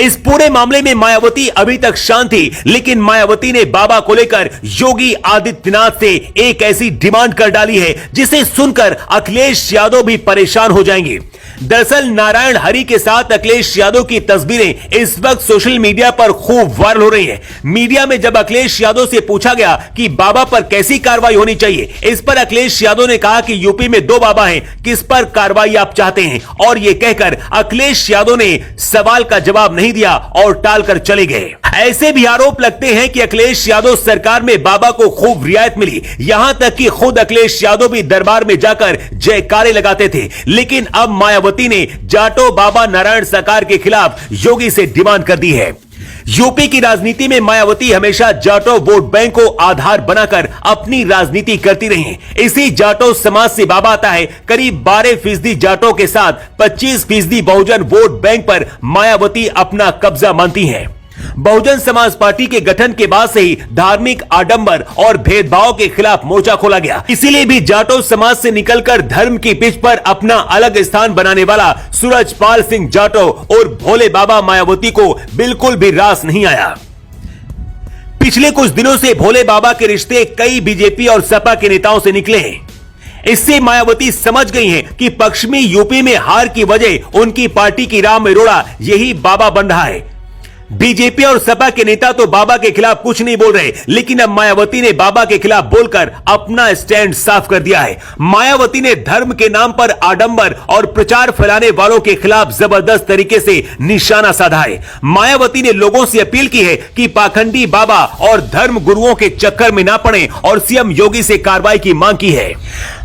इस पूरे मामले में मायावती अभी तक शांत थी, लेकिन मायावती ने बाबा को लेकर योगी आदित्यनाथ से एक ऐसी डिमांड कर डाली है जिसे सुनकर अखिलेश यादव भी परेशान हो जाएंगे। दरअसल नारायण हरि के साथ अखिलेश यादव की तस्वीरें इस वक्त सोशल मीडिया पर खूब वायरल हो रही हैं। मीडिया में जब अखिलेश यादव से पूछा गया कि बाबा पर कैसी कार्रवाई होनी चाहिए, इस पर अखिलेश यादव ने कहा कि यूपी में 2 बाबा हैं, किस पर कार्रवाई आप चाहते हैं। और यह कहकर अखिलेश यादव ने सवाल का जवाब नहीं दिया और टालकर चले गए। ऐसे भी आरोप लगते हैं कि अखिलेश यादव सरकार में बाबा को खूब रियायत मिली, यहां तक कि खुद अखिलेश यादव भी दरबार में जाकर जयकारे लगाते थे। लेकिन अब मायावती ने जाटो बाबा नारायण सरकार के खिलाफ योगी से डिमांड कर दी है। यूपी की राजनीति में मायावती हमेशा जाटो वोट बैंक को आधार बनाकर अपनी राजनीति करती रही हैं। इसी जाटो समाज से बाबा आता है। करीब 12% जाटो के साथ 25% बहुजन वोट बैंक पर मायावती अपना कब्जा मानती हैं। बहुजन समाज पार्टी के गठन के बाद से ही धार्मिक आडंबर और भेदभाव के खिलाफ मोर्चा खोला गया। इसीलिए भी जाटो समाज से निकलकर धर्म की पिच पर अपना अलग स्थान बनाने वाला सूरजपाल सिंह जाटो और भोले बाबा मायावती को बिल्कुल भी रास नहीं आया। पिछले कुछ दिनों से भोले बाबा के रिश्ते कई बीजेपी और सपा के नेताओं से निकले हैं। इससे मायावती समझ गई हैं कि पश्चिमी यूपी में हार की वजह उनकी पार्टी की राम अरोड़ा यही बाबा बन रहा है। बीजेपी और सपा के नेता तो बाबा के खिलाफ कुछ नहीं बोल रहे, लेकिन अब मायावती ने बाबा के खिलाफ बोलकर अपना स्टैंड साफ कर दिया है। मायावती ने धर्म के नाम पर आडंबर और प्रचार फैलाने वालों के खिलाफ जबरदस्त तरीके से निशाना साधा है। मायावती ने लोगों से अपील की है कि पाखंडी बाबा और धर्म गुरुओं के चक्कर में ना पड़े और सीएम योगी से कार्रवाई की मांग की है।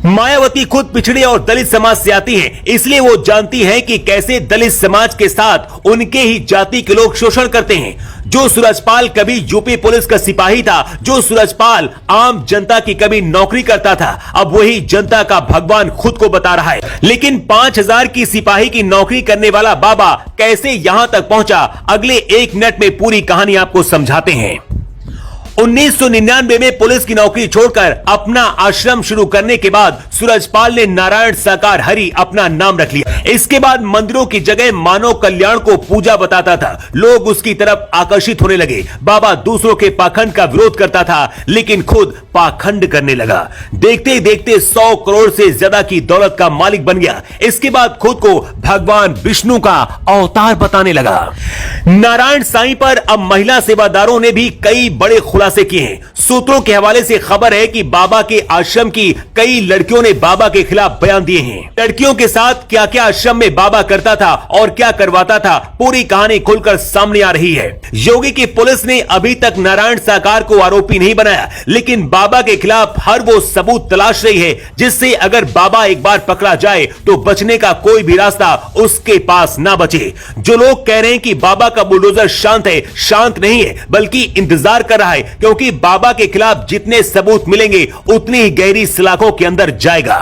मायावती खुद पिछड़े और दलित समाज से आती हैं, इसलिए वो जानती हैं कि कैसे दलित समाज के साथ उनके ही जाति के लोग शोषण करते हैं। जो सूरजपाल कभी यूपी पुलिस का सिपाही था, जो सूरजपाल आम जनता की कभी नौकरी करता था, अब वही जनता का भगवान खुद को बता रहा है। लेकिन 5000 की सिपाही की नौकरी करने वाला बाबा कैसे यहां तक पहुंचा, अगले 1 मिनट में पूरी कहानी आपको समझाते हैं। 1999 में पुलिस की नौकरी छोड़कर अपना आश्रम शुरू करने के बाद सूरजपाल ने नारायण साकार हरि अपना नाम रख लिया। इसके बाद मंदिरों की जगह मानव कल्याण को पूजा बताता था। लोग उसकी तरफ आकर्षित होने लगे। बाबा दूसरों के पाखंड का विरोध करता था, लेकिन खुद पाखंड करने लगा। देखते देखते 100 करोड़ से ज्यादा की दौलत का मालिक बन गया। इसके बाद खुद को भगवान विष्णु का अवतार बताने लगा। नारायण साईं पर अब महिला सेवादारों ने भी कई बड़े खुलासे किए हैं। सूत्रों के हवाले से खबर है कि बाबा के आश्रम की कई लड़कियों ने बाबा के खिलाफ बयान दिए हैं। लड़कियों के साथ क्या क्या आश्रम में बाबा करता था और क्या करवाता था, पूरी कहानी खुलकर सामने आ रही है। योगी की पुलिस ने अभी तक नारायण साकार को आरोपी नहीं बनाया, लेकिन बाबा के खिलाफ हर वो सबूत तलाश रही है जिससे अगर बाबा एक बार पकड़ा जाए तो बचने का कोई भी रास्ता उसके पास ना बचे। जो लोग कह रहे हैं कि बाबा का बुलडोजर शांत है, शांत नहीं है, बल्कि इंतजार कर रहा है, क्योंकि बाबा के खिलाफ जितने सबूत मिलेंगे उतनी ही गहरी सलाखों के अंदर जाएगा।